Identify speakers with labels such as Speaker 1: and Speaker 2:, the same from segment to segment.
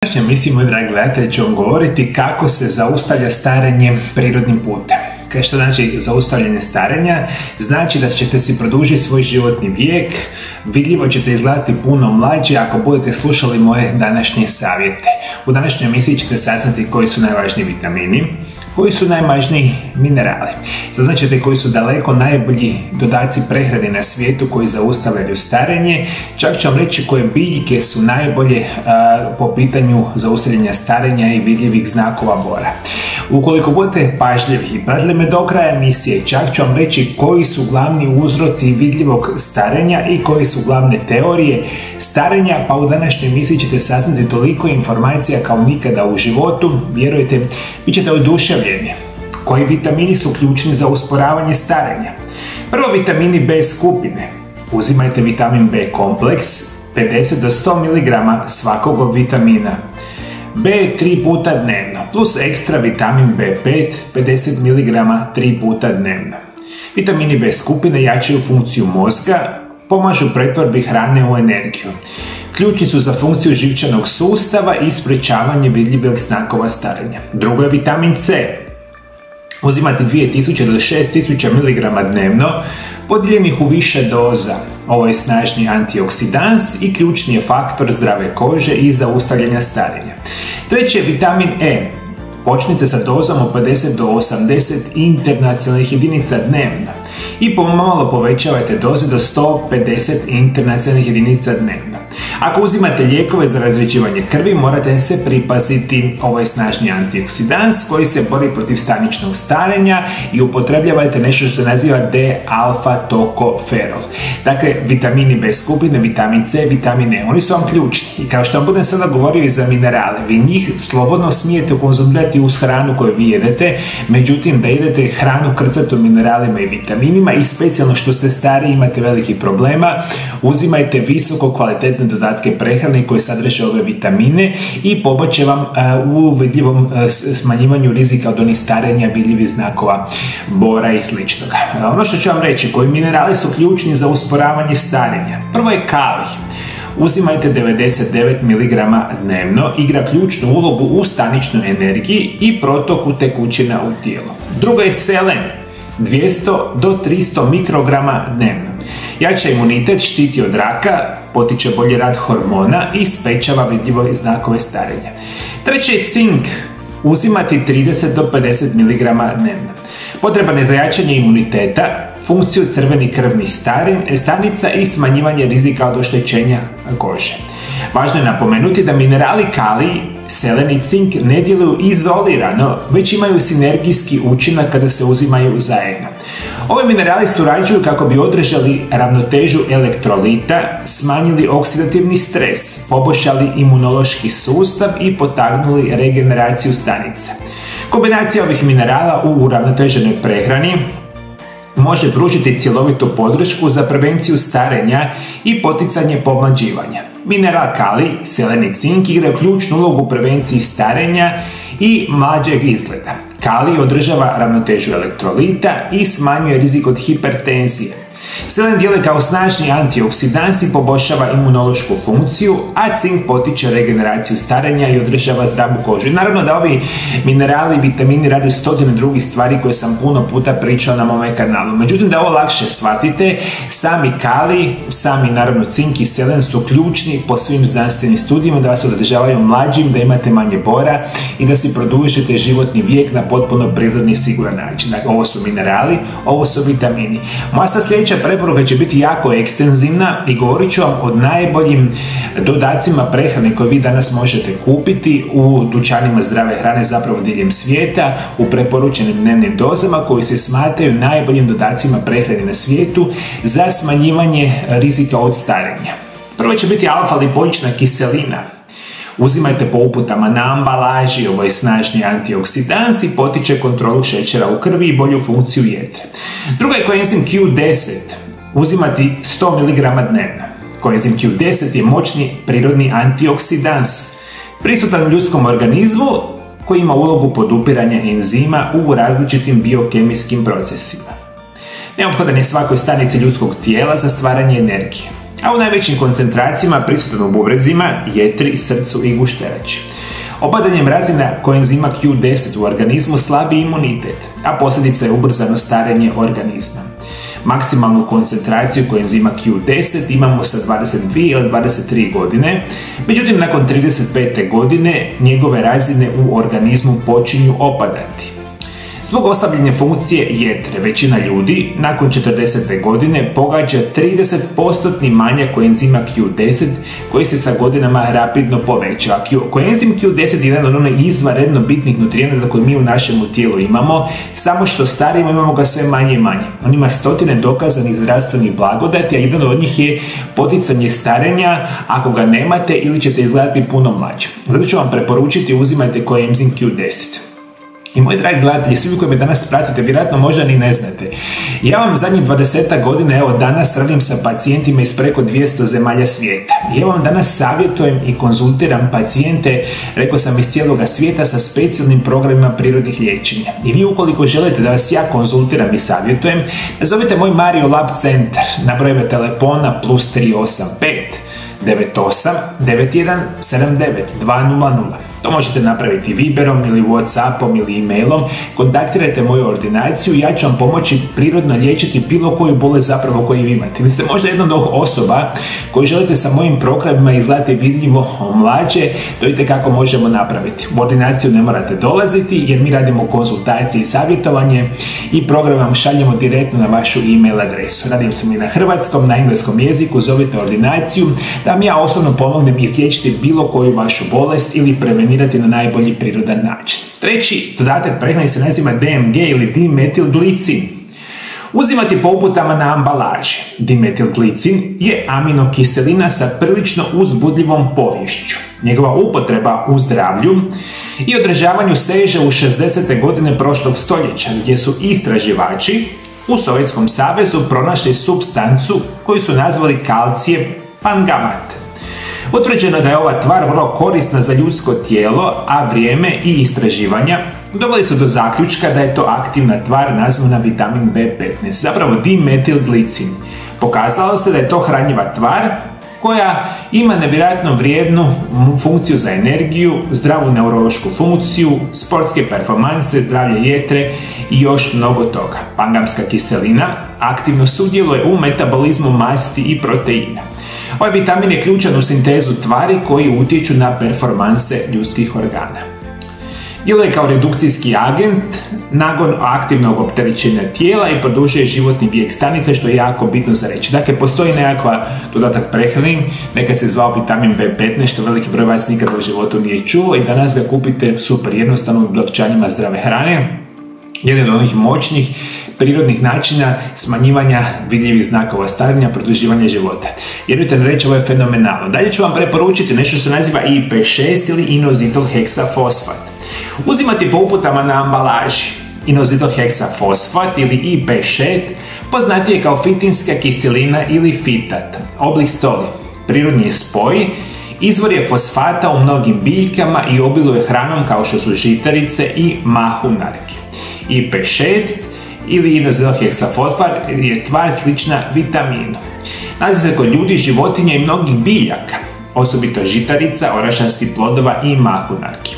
Speaker 1: Današnja emisija, moji dragi gledatelji, ću vam govoriti kako se zaustavlja starenje prirodnim putem. Što znači zaustavljanje starenja? Znači da ćete si produžiti svoj životni vijek, vidljivo ćete izgledati puno mlađi ako budete slušali moje današnje savjete. U današnjoj emisiji ćete saznati koji su najvažniji vitamini, koji su najvažniji minerali. Saznaćete koji su daleko najbolji dodaci prehrane na svijetu koji zaustavljaju starenje. Čak ću vam reći koje biljke su najbolje po pitanju zaustavljanja starenja i vidljivih znakova bora. Ukoliko budete pažljivi i pratili me do kraja emisije, čak ću vam reći koji su glavni uzroci vidljivog starenja i koji su glavne teorije starenja, pa u današnjoj emisiji ćete saznati toliko informacija kao nikada u životu. Vjerujte, bit ćete oduševljeni. Koji vitamini su ključni za usporavanje starenja? Prvo, vitamini B skupine. Uzimajte vitamin B kompleks, 50 do 100 mg svakog vitamina. B 3 puta dnevno, plus ekstra vitamin B5, 50 mg 3 puta dnevno. Vitamini B skupine jačaju funkciju mozga, pomažu pretvorbi hrane u energiju. Ključni su za funkciju živčanog sustava i sprečavanje vidljivih znakova starenja. Drugo je vitamin C. Uzimate 2000 do 6000 mg dnevno, podijeljenih u više doza. Ovo je snažni antioksidans i ključni je faktor zdrave kože i zaustavljanja starenja. Treći je vitamin E. Počnite sa dozom od 50 do 80 internacionalnih jedinica dnevno i pomalo povećavajte doze do 150 internacionalnih jedinica dnevno. Ako uzimate lijekove za razređivanje krvi, morate se pripaziti. Ovo je snažni antioksidans koji se bori protiv staničnog starenja i upotrebljavajte nešto što se naziva D-alfa-tokoferol. Dakle, vitamini B skupine, vitamin C, vitamin E, oni su vam ključni. I kao što vam budem sada govorio i za minerale, vi njih slobodno smijete konzumirati uz hranu koju vi jedete, međutim da jedete hranu krcatu mineralima i vitaminima i specijalno što ste stariji imate velikih problema, uzimajte visoko kvalitetne dodatke prehrane koje sadrže ove vitamine i pomoće vam u vidljivom smanjivanju rizika od onih starenja, vidljivih znakova bora i sličnog. Ono što ću vam reći, koji minerali su ključni za usporavanje starenja. Prvo je kalij. Uzimajte 99 mg dnevno, igra ključnu ulogu u staničnoj energiji i protoku tekućina u tijelu. Drugo je selen, 200 do 300 mikrograma dnevno. Jača imunitet, štiti od raka, potiče bolji rad hormona i sprečava vidljive znakove starenja. Treće je cink, uzimati 30 do 50 mg dnevno. Potreban je za jačanje imuniteta, funkciju crvenih krvnih stanica i smanjivanje rizika od oštećenja kože. Važno je napomenuti da minerali kalij, selen i cink ne djeluju izolirano, već imaju sinergijski učinak kada se uzimaju zajedno. Ovi minerali surađuju kako bi održali ravnotežu elektrolita, smanjili oksidativni stres, poboljšali imunološki sustav i potaknuli regeneraciju stanica. Kombinacija ovih minerala u uravnoteženoj prehrani može pružiti cjelovitu podršku za prevenciju starenja i poticanje pomlađivanja. Mineral kalij, selen i cink igraju ključnu ulogu u prevenciji starenja i mlađeg izgleda. Kalij održava ravnotežu elektrolita i smanjuje rizik od hipertenzije. Selen djeluje kao snažni antioksidans i poboljšava imunološku funkciju, a cink potiče regeneraciju starenja i održava zdravu kožu. I naravno da ovi minerali i vitamini rade stotine drugih stvari koje sam puno puta pričao na mome kanalu. Međutim, da ovo lakše shvatite, sami kalij, sami naravno cink i selen su ključni po svim znanstvenim studijima da vas održavaju mlađim, da imate manje bora i da si produžite životni vijek na potpuno prirodni i siguran način. Dakle, ovo su minerali, ovo su vitamini. Moja sljedeća preporuka će biti jako ekstenzivna i govorit ću vam o najboljim dodacima prehrane koje vi danas možete kupiti u dućanima zdrave hrane zapravo diljem svijeta u preporučenim dnevnim dozama koji se smatraju najboljim dodacima prehrane na svijetu za smanjivanje rizika od starenja. Prvo će biti alfa-lipoična kiselina. Uzimajte po uputama na ambalaži, ovo je snažni antioksidans i potiče kontrolu šećera u krvi i bolju funkciju jetre. Drugo je koenzim Q10, uzimati 100 mg dnevno. Koenzim Q10 je moćni prirodni antioksidans, prisutan u ljudskom organizmu koji ima ulogu podupiranja enzima u različitim biokemijskim procesima. Neophodan je svakoj stanici ljudskog tijela za stvaranje energije. a u najvećim koncentracijama prisutan u bubrezima, jetri, srcu i gušterači. Opadanjem razina koenzima Q10 u organizmu slabi imunitet, a posljedica je ubrzano starenje organizma. Maksimalnu koncentraciju koenzima Q10 imamo sa 22 ili 23 godine, međutim nakon 35. godine njegove razine u organizmu počinju opadati. Zbog oslabljenja funkcije jetre, većina ljudi nakon 40. godine pogađa 30% manjak koenzima Q10 koji se sa godinama rapidno poveća. Koenzim Q10 je jedan od onih izvanredno bitnih nutrijenata koje mi u našem tijelu imamo, samo što starimo imamo ga sve manje i manje. On ima stotine dokazanih zdravstvenih blagodati, a jedan od njih je poticanje starenja ako ga nemate ili ćete izgledati puno mlađe. Zato ću vam preporučiti uzimajte koenzim Q10. I moji dragi gledatelji, svi koji me danas pratite, vjerojatno možda ni ne znate. Ja vam zadnjih 20 godina, evo danas radim sa pacijentima iz preko 200 zemalja svijeta. I evo vam danas savjetujem i konzultiram pacijente, rekao sam iz cijeloga svijeta, sa specijalnim programima prirodnih liječenja. I vi ukoliko želite da vas ja konzultiram i savjetujem, nazovite moj Mario Lab centar na brojeve telefona +385 98 91 79 200. To možete napraviti Viberom ili Whatsappom ili e-mailom. Kontaktirajte moju ordinaciju i ja ću vam pomoći prirodno liječiti bilo koju bolest zapravo koju vi imate. Vi ste možda jedna od osoba koji želite sa mojim programima izgledati vidljivo mlađe, to vidite kako možemo napraviti. U ordinaciju ne morate dolaziti jer mi radimo konzultacije i savjetovanje i program vam šaljemo direktno na vašu e-mail adresu. Radim sam i na hrvatskom, na engleskom jeziku, zovite ordinaciju da vam ja osobno pomognem izliječiti bilo koju vašu bolest ili prevenirati na najbolji prirodan način. Treći dodatak prehrani se naziva DMG ili dimetilglicin. Uzimati po uputama na ambalaži. Dimetilglicin je aminokiselina sa prilično uzbudljivom poviješću. Njegova upotreba u zdravlju i održavanju seže u 60. godine prošlog stoljeća, gdje su istraživači u Sovjetskom savezu pronašli supstancu koju su nazvali kalcijev pangamat. Utvrđeno je da je ova tvar vrlo korisna za ljudsko tijelo, a vrijeme i istraživanja doveli su do zaključka da je to aktivna tvar nazvana vitamin B15, zapravo dimetilglicin. Pokazalo se da je to hranjiva tvar koja ima nevjerojatno vrijednu funkciju za energiju, zdravu neurološku funkciju, sportske performanse, zdravlje jetre i još mnogo toga. Pangamska kiselina aktivno sudjeluje u metabolizmu masti i proteina. Ovaj vitamin je ključan u sintezu tvari koji utječu na performanse ljudskih organa. Djeluje kao redukcijski agent, nagon aktivnog opterećenja tijela i produžuje životni vijek stanice, što je jako bitno za reći. Dakle, postoji nekakva dodatak prehrani, neka se zvao vitamin B15, što veliki broj vas nikada u životu nije čuo i danas ga kupite super jednostavno u blagčanjima zdrave hrane. Jedan od onih moćnih prirodnih načina smanjivanja vidljivih znakova starenja, produživanja života. Vjerujte da reći, ovo je fenomenalno. Dalje ću vam preporučiti nešto što se naziva IP6 ili inositol heksafosfat. Uzimati po uputama na ambalaži. Inositol heksafosfat ili IP6 poznatiji je kao fitinska kiselina ili fitat, oblik soli. Prirodni je spoj, izvor je fosfata u mnogim biljkama i obiluje hranom kao što su žitarice i mahunarke. IP6 ili inositol heksafosfat je tvar slična vitaminu. Nalazi se kod ljudi, životinja i mnogih biljaka, osobito žitarica, orašastih plodova i mahunarki.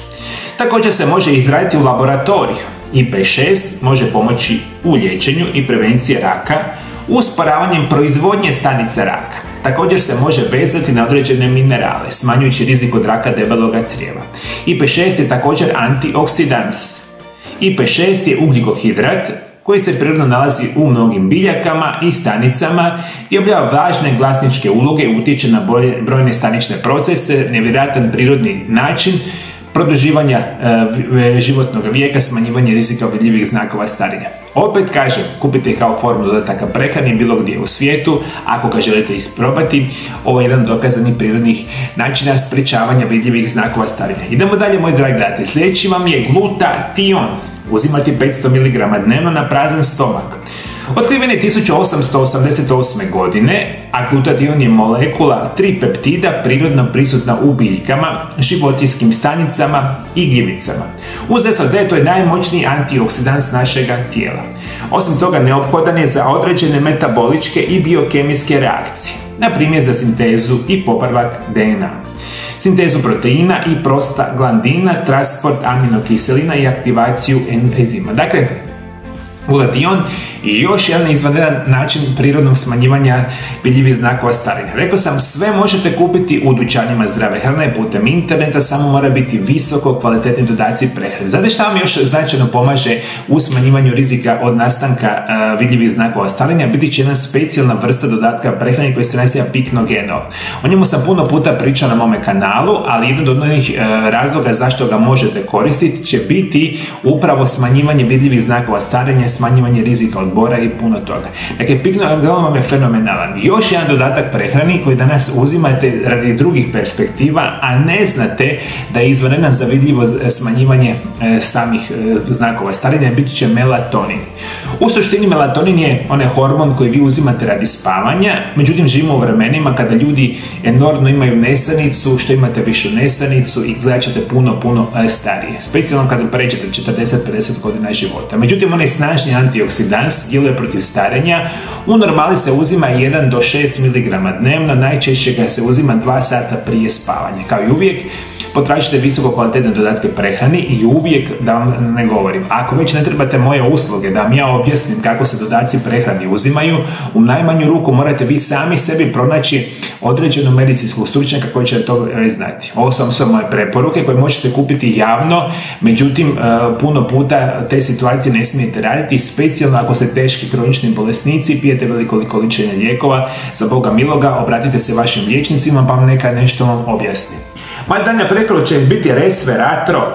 Speaker 1: Također se može izraditi u laboratoriju. IP6 može pomoći u liječenju i prevenciji raka, usporavanjem proizvodnje stanica raka. Također se može vezati na određene minerale, smanjujući rizik od raka debeloga crijeva. IP6 je također antioksidans. IP6 je ugljikohidrat koji se prirodno nalazi u mnogim biljakama i stanicama i obavlja važne glasničke uloge i utječe na brojne stanične procese, nevjerojatan prirodni način produživanja životnog vijeka, smanjivanje rizika od vidljivih znakova starenja. Opet kažem, kupite kao formu dodataka prehrani bilo gdje u svijetu, ako ga želite isprobati. Ovo je jedan dokazani prirodnih načina sprečavanja vidljivih znakova starenja. Idemo dalje, moji dragi gledatelji. Sljedeći vam je glutation. Uzimati 500 mg dnevno na prazan stomak. Otkriven je 1888. godine, a glutation je molekula tripeptida prirodno prisutna u biljkama, životinjskim stanicama i gljivicama. Uz SOD to je najmoćniji antioksidans našega tijela. Osim toga, neophodan je za određene metaboličke i biokemijske reakcije. na primjer za sintezu i popravak DNA, sintezu proteina i prostaglandina, transport aminokiselina i aktivaciju enzima. Dakle, glutation i još jedan izvanredan način prirodnog smanjivanja vidljivih znakova starenja. Rekao sam, sve možete kupiti u dućanima zdrave hrane putem interneta, samo mora biti visoko kvalitetni dodaci prehrane. Znate šta vam još značajno pomaže u smanjivanju rizika od nastanka vidljivih znakova starenja? Biti će jedna specijalna vrsta dodatka prehrane koji se naziva piknogenol. O njemu sam puno puta pričao na mome kanalu, ali jedan od onih razloga zašto ga možete koristiti će biti upravo smanjivanje vidljivih znakova starenja, smanjivanje rizika od bora i puno toga. Dakle, piknogenol vam je fenomenalan. Još jedan dodatak prehrani koji danas uzimate radi drugih perspektiva, a ne znate da je izvanredan za vidljivo smanjivanje samih znakova starenja, biti će melatonin. U suštini melatonin je onaj hormon koji vi uzimate radi spavanja, međutim živimo u vremenima kada ljudi enormno imaju nesanicu, što imate višu nesanicu i gledat ćete puno starije. Specijalno kada pređete 40-50 godina života. Međutim, on je snažni antioksidans, djeluje protiv starenja. U normali se uzima 1 do 6 mg dnevno, najčešće ga se uzima 2 sata prije spavanja. Kao i uvijek, potražite visoko kvalitetne dodatke prehrani i uvijek da vam ne govorim. Ako već ne trebate moje usluge da vam ja objasnim kako se dodaci prehrani uzimaju, u najmanju ruku morate vi sami sebi pronaći određenu medicinskog stručnjaka koji će to znati. Ovo su sve moje preporuke koje možete kupiti javno, međutim puno puta te situacije ne smijete raditi, specijalno ako ste teški kronični bolesnici, pijete veliko količine lijekova, za Boga miloga obratite se vašim liječnicima pa vam neka nešto vam objasni. Moja daljnja preporuka će biti resveratrol.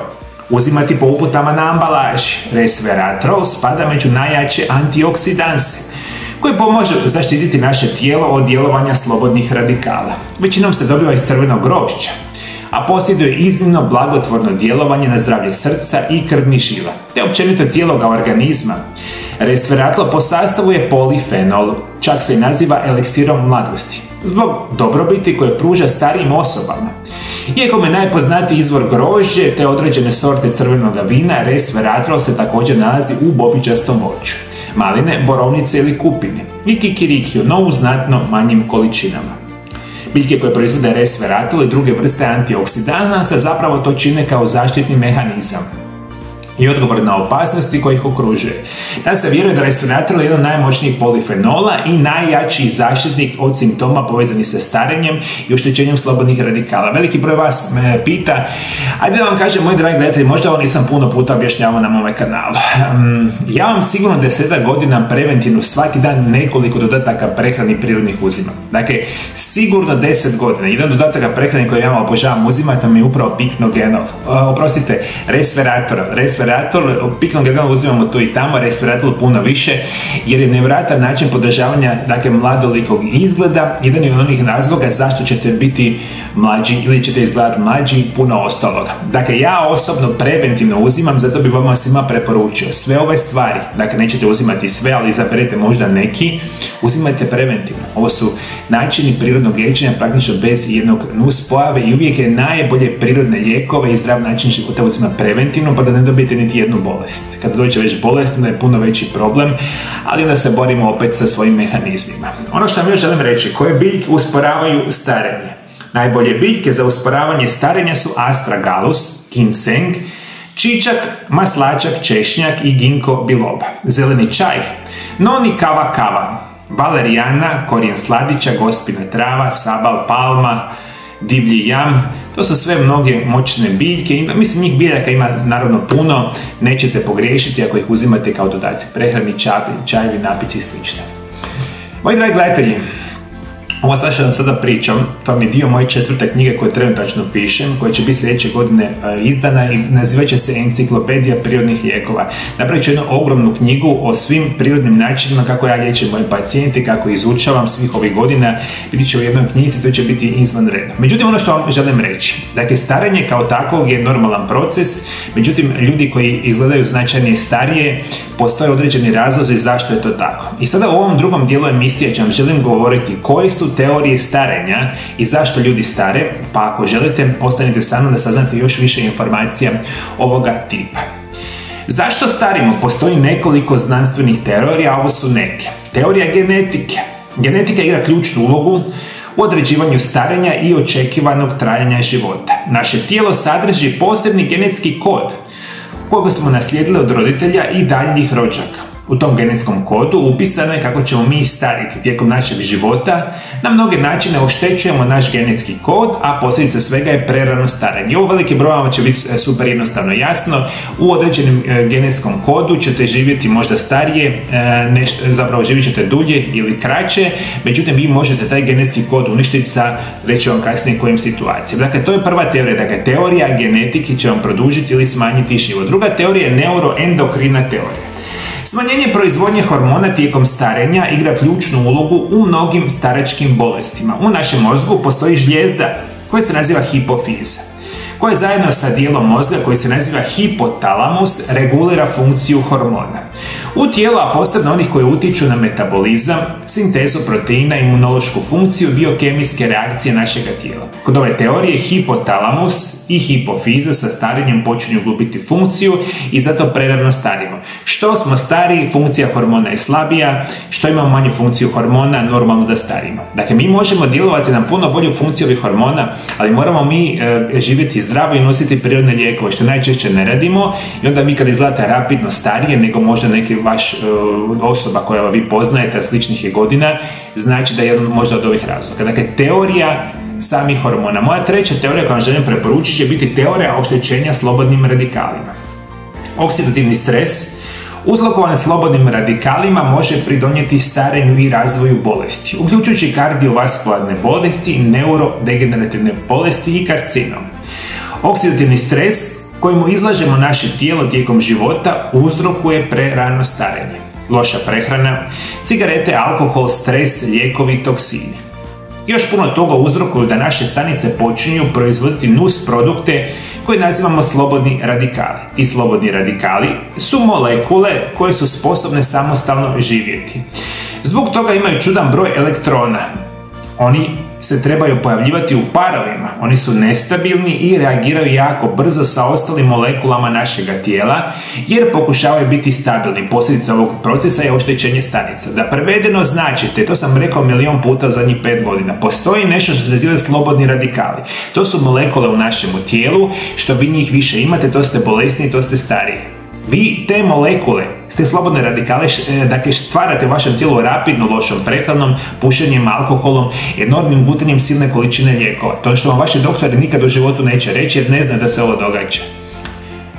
Speaker 1: Uzimati po uputama na ambalaži. Resveratrol spada među najjače antioksidanse koji pomažu zaštititi naše tijelo od djelovanja slobodnih radikala. Većinom se dobiva iz crvenog grožđa, a posjeduje iznimno blagotvorno djelovanje na zdravlje srca i krvnih žila, te općenito cijelog organizma. Resveratrol po sastavu je polifenol, čak se i naziva eliksirom mladosti, zbog dobrobiti koje pruža starijim osobama. Iako je najpoznatiji izvor grožđe te određene sorte crvenog vina, resveratrol se također nalazi u bobičastom voću, maline, borovnice ili kupine i kikirikiju, no u znatno manjim količinama. Biljke koje proizvode resveratrol i druge vrste antioksidansa zapravo to čine kao zaštitni mehanizam i odgovor na opasnosti koji ih okružuje. Da se vjeruje da resveratrol je jedan od najmoćnijih polifenola i najjači zaštitnik od simptoma povezanih sa starenjem i oštećenjem slobodnih radikala. Veliki broj vas me pita, ajde da vam kažem, moji dragi gledatelji, možda ovo nisam puno puta objašnjavao na mome kanalu. Ja vam sigurno 10 godina preventivno svaki dan nekoliko dodataka prehrani prirodnih uzimam. Dakle, sigurno 10 godina. Jedan dodatak prehrani koji ja vam obožavam uzimati mi je upravo piknogenol. Resveratrol, piknogenol uzimamo tu i tamo, resveratrol puno više, jer je nevjerojatan način podržavanja mladolikog izgleda, jedan je od onih razloga zašto ćete biti mlađi ili ćete izgledati mlađi, puno ostaloga. Dakle, ja osobno preventivno uzimam, zato bi vam svima preporučio sve ove stvari, dakle nećete uzimati sve, ali izaberete možda neki, uzimajte preventivno. Ovo su načini prirodnog liječenja praktično bez jednog nuspojave i uvijek je najbolje prirodne lijekove i zdrav način života uzima preventivno, pa da ne dobijete niti jednu bolest. Kada dođe već bolest, onda je puno veći problem, ali onda se borimo opet sa svojim mehanizmima. Ono što vam još želim reći, koje biljke usporavaju starenje? Najbolje biljke za usporavanje starenja su astragalus, ginseng, čičak, maslačak, češnjak i ginkgo biloba. Zeleni čaj, noni kava, valerijana, korijen sladića, gospina trava, sabal, palma, divlji jam, to su sve mnoge moćne biljke, mislim njih biljaka ima naravno puno, nećete pogriješiti ako ih uzimate kao dodaci prehrani, čajevi, napici i sl. Moji dragi gledatelji, ovo sad što vam sada pričam, to mi je dio moje 4. knjige koju trenutačno pišem, koja će biti sljedeće godine izdana i nazivat će se Enciklopedija prirodnih lijekova. Napravit ću jednu ogromnu knjigu o svim prirodnim načinima kako ja liječim moje pacijente, kako izučavam svih ovih godina, vidit će u jednoj knjizi, to će biti izvanredno. Međutim, ono što vam želim reći, dakle, starenje kao takvog je normalan proces, međutim, ljudi koji izgledaju značajnije starije, postoje određeni razlozi zašto je to tako. I sada u ovom drugom dijelu emisije ću vam želim govoriti koji su teorije starenja i zašto ljudi stare, pa ako želite, ostanite sa mnom da saznate još više informacija ovoga tipa. Zašto starimo? Postoji nekoliko znanstvenih teorija, a ovo su neke. Teorija genetike. Genetika igra ključnu ulogu u određivanju starenja i očekivanog trajanja života. Naše tijelo sadrži posebni genetski kod kojeg smo naslijedili od roditelja i daljnjih rođaka. U tom genetskom kodu upisano je kako ćemo mi stariti tijekom našeg života. Na mnoge načine oštećujemo naš genetski kod, a posljedica svega je prerano starenje. U velikim brojevima će biti super jednostavno jasno. U određenom genetskom kodu ćete živjeti možda starije, zapravo živjet ćete dulje ili kraće, međutim vi možete taj genetski kod uništiti sa, reći vam kasnije, kojim situacijama. Dakle, to je prva teorija. Dakle, teorija genetike će vam produžiti ili smanjiti život. Druga teorija je neuroendokrina teorija. Smanjenje proizvodnje hormona tijekom starenja igra ključnu ulogu u mnogim staračkim bolestima. U našem mozgu postoji žlijezda koja se naziva hipofiza, koja zajedno sa dijelom mozga koji se naziva hipotalamus regulira funkciju hormona. U tijelu, a posebno onih koji utječu na metabolizam, sintezu proteina, imunološku funkciju, biokemijske reakcije našega tijela. Kod ove teorije hipotalamus i hipofiza sa starenjem počinju gubiti funkciju i zato prerano starimo. Što smo stariji, funkcija hormona je slabija, što imamo manju funkciju hormona, normalno da starimo. Dakle, mi možemo djelovati na puno bolju funkciju ovih hormona, ali moramo mi živjeti zdravo i nositi prirodne lijekove, što najčešće ne radimo, i onda vi kad izgledate rapidno starije nego možda neki vaš osoba koja vi poznajete, sličnih je godina, znači da je jedan možda od ovih razloga. Dakle, teorija samih hormona. Moja treća teorija koju vam želim preporučiti će biti teorija oštećenja slobodnim radikalima. Oksidativni stres uzrokovan slobodnim radikalima može pridonijeti starenju i razvoju bolesti, uključujući kardiovaskularne bolesti, neurodegenerativne bolesti i karcinom. Oksidativni stres kojemu izlažemo naše tijelo tijekom života uzrokuje prerano starenje. Loša prehrana, cigarete, alkohol, stres, lijekovi, toksini. Još puno toga uzrokuju da naše stanice počinju proizvoditi nus produkte koje nazivamo slobodni radikali. Ti slobodni radikali su molekule koje su sposobne samostalno živjeti. Zbog toga imaju čudan broj elektrona. Oni se trebaju pojavljivati u parovima, oni su nestabilni i reagiraju jako brzo sa ostalim molekulama našega tijela jer pokušavaju biti stabilni. Posljedica ovog procesa je oštećenje stanica. Da prevedeno značite, to sam rekao milion puta u zadnjih 5 godina, postoji nešto što se naziva slobodni radikali. To su molekule u našem tijelu, što vi njih više imate, to ste bolesni, to ste stariji. Vi te molekule, te slobodne radikale, dakle, stvarate u vašem tijelu rapidno lošom prehranom, pušenjem, alkoholom, enormnim gutanjem silne količine lijekova. To što vam vaši doktori nikad u životu neće reći jer ne znaju da se ovo događa.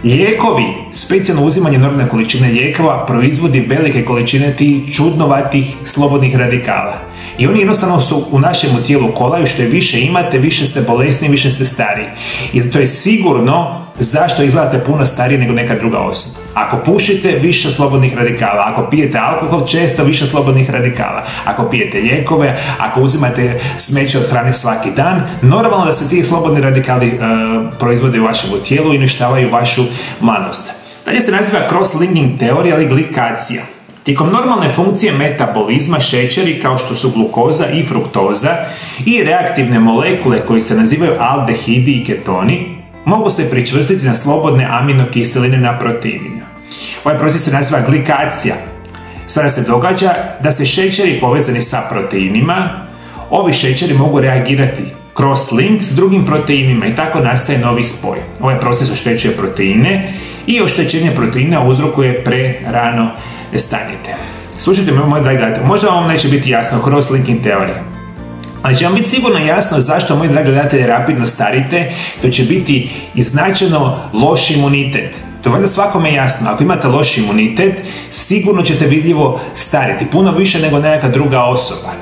Speaker 1: Lijekovi, specijalno uzimanje enormne količine lijekova, proizvodi velike količine tih čudnovatih slobodnih radikala. I oni jednostavno su u našem tijelu kolaju, što je više imate, više ste bolesni, više ste stariji. I to je sigurno zašto izgledate puno stariji nego neka druga osoba. Ako pušite, više slobodnih radikala. Ako pijete alkohol, često više slobodnih radikala. Ako pijete lijekove, ako uzimate smeće od hrane svaki dan, normalno da se ti slobodni radikali proizvode u vašem tijelu i uništavaju vašu mladost. Dalje se naziva cross-linking teorija ili glikacija. Tijekom normalne funkcije metabolizma šećeri kao što su glukoza i fruktoza i reaktivne molekule koji se nazivaju aldehidi i ketoni mogu se pričvrstiti na slobodne aminokiseline na proteinima. Ovaj proces se naziva glikacija. Sada se događa da se šećeri povezani sa proteinima, ovi šećeri mogu reagirati cross-link s drugim proteinima i tako nastaje novi spoj. Ovaj proces oštećuje proteine i oštećenje proteina uzrokuje prerano stanjete. Slušajte me, moji dragi gledatelji, možda vam neće biti jasno cross-linking teorija, ali će vam biti sigurno jasno zašto, moji dragi gledatelji, rapidno starite. To će biti i značajno loš imunitet. To je valjda svakome jasno. Ako imate loš imunitet, sigurno ćete vidljivo stariti, puno više nego neka druga osoba.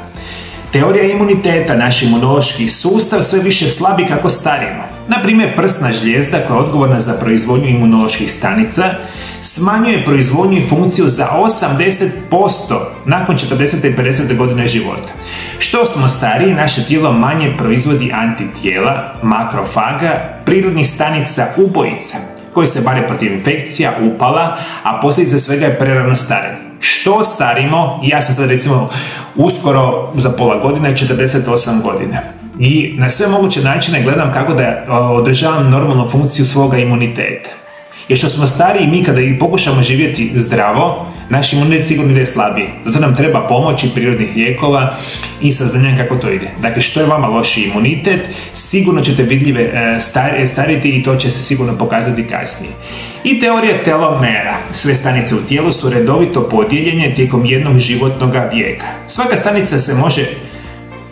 Speaker 1: Teorija imuniteta, naš imunološki sustav sve više slabi kako starimo. Na primjer, prsna žlijezda koja je odgovorna za proizvodnju imunoloških stanica smanjuje proizvodnju i funkciju za 80% nakon 40. i 50. godine života. Što smo stariji, naše tijelo manje proizvodi antitijela, makrofaga, prirodnih stanica ubojica koji se bore protiv infekcija, upala, a posljedica svega je prerano starenje. Što starimo, ja sam sad recimo uskoro za pola godine 48 godina i na sve moguće načine gledam kako da održavam normalnu funkciju svoga imuniteta. Jer što smo stariji, mi kada i pokušamo živjeti zdravo, naš imunitet sigurno ide slabiji. Zato nam treba pomoći prirodnih lijekova i saznanja kako to ide. Dakle, što je vama loši imunitet, sigurno ćete vidljive stariti i to će se sigurno pokazati kasnije. I teorija telomera. Sve stanice u tijelu su redovito podijeljene tijekom jednog životnog vijeka. Svaka stanica se može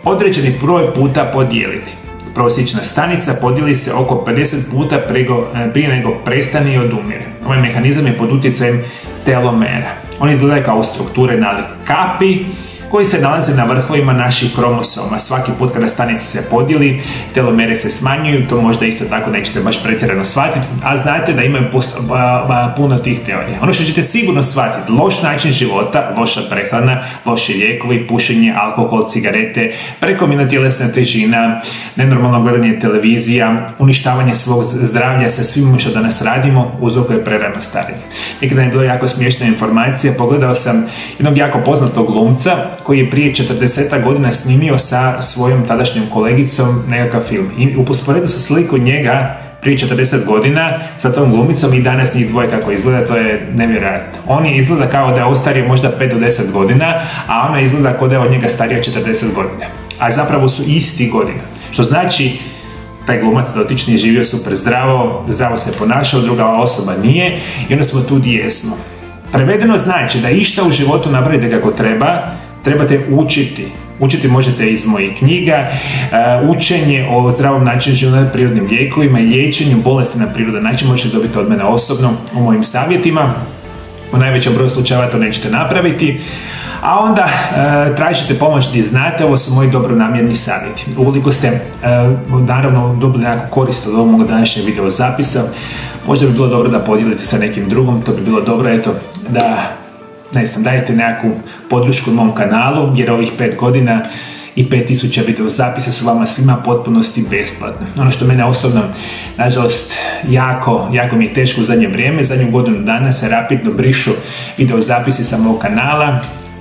Speaker 1: određeni broj puta podijeliti. Prosječna stanica podijeli se oko 50 puta prije nego prestane i odumire. Ovaj mehanizam je pod utjecajem telomera. On izgleda kao strukture nalik kapi koji se nalaze na vrhovima naših kromosoma. Svaki put kada stanica se podijeli, telomere se smanjuju, to možda isto tako nećete baš pretjerano shvatiti, a znate da imaju puno tih teorija. Ono što ćete sigurno shvatiti, loš način života, loša prehrana, loši lijekovi, pušenje, alkohol, cigarete, prekomjerna tjelesna težina, nenormalno gledanje televizija, uništavanje svog zdravlja sa svim što danas radimo, uzrokuje prerano starenje. Nekada je bilo jako smiješna informacija, pogledao sam jednog jako poznatog glumca koji je prije 40 godina snimio sa svojom tadašnjom kolegicom nekakav film. I usporedili su sliku njega prije 40 godina sa tom glumicom i danas njih dvoje kako izgleda, to je nevjerojatno. On je izgleda kao da je ostario možda 5 do 10 godina, a ona izgleda kao da je od njega starija 40 godina. A zapravo su isti godina. Što znači, taj glumac dotični živio super zdravo se ponašao, druga osoba nije i onda smo tu gdje jesmo. Prevedeno znači da išta u životu napravite kako trebate učiti. Učiti možete iz mojih knjiga, učenje o zdravom načinu života, prirodnim lijekovima i liječenju bolesti na prirodan način možete dobiti od mene osobno u mojim savjetima. U najvećem broju slučajeva to nećete napraviti. A onda tražite pomoć gdje znate, ovo su moji dobronamjerni savjeti. Ukoliko ste naravno dobili nekakvu korist od ovog današnjeg video zapisa, možda bi bilo dobro da podijelite sa nekim drugom, to bi bilo dobro, eto, da dajete nekakvu podršku mom kanalu, jer ovih 5 godina i 5000 video zapisa su vama svima potpunosti besplatno. Ono što mene osobno, nažalost, jako mi je teško u zadnje vrijeme, zadnju godinu dana se rapidno brišu video zapisi sa mog kanala.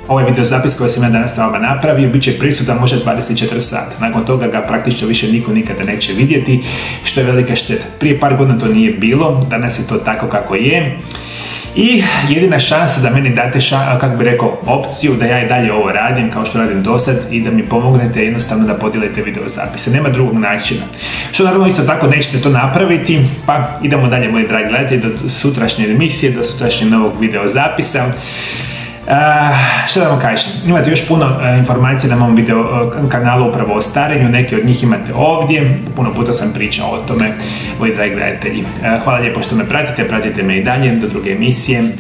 Speaker 1: Ovaj video zapis koji sam ja danas sa vama napravio bit će prisutan možda 24 sata. Nakon toga ga praktično više niko nikada neće vidjeti, što je velika šteta. Prije par godina to nije bilo, danas je to tako kako je. I jedina šansa da meni date opciju da ja i dalje ovo radim kao što radim do sad i da mi pomognete jednostavno da podijelite video zapise. Nema drugog načina. Što naravno isto tako nećete to napraviti, pa idemo dalje moji dragi gledatelji do sutrašnje emisije, do sutrašnjeg novog video zapisa. Što da vam kažem, imate još puno informacija na mom video kanalu upravo o starenju, neke od njih imate ovdje, puno puta sam pričao o tome, moji dragi gledatelji. Hvala lijepo što me pratite me i dalje do druge emisije.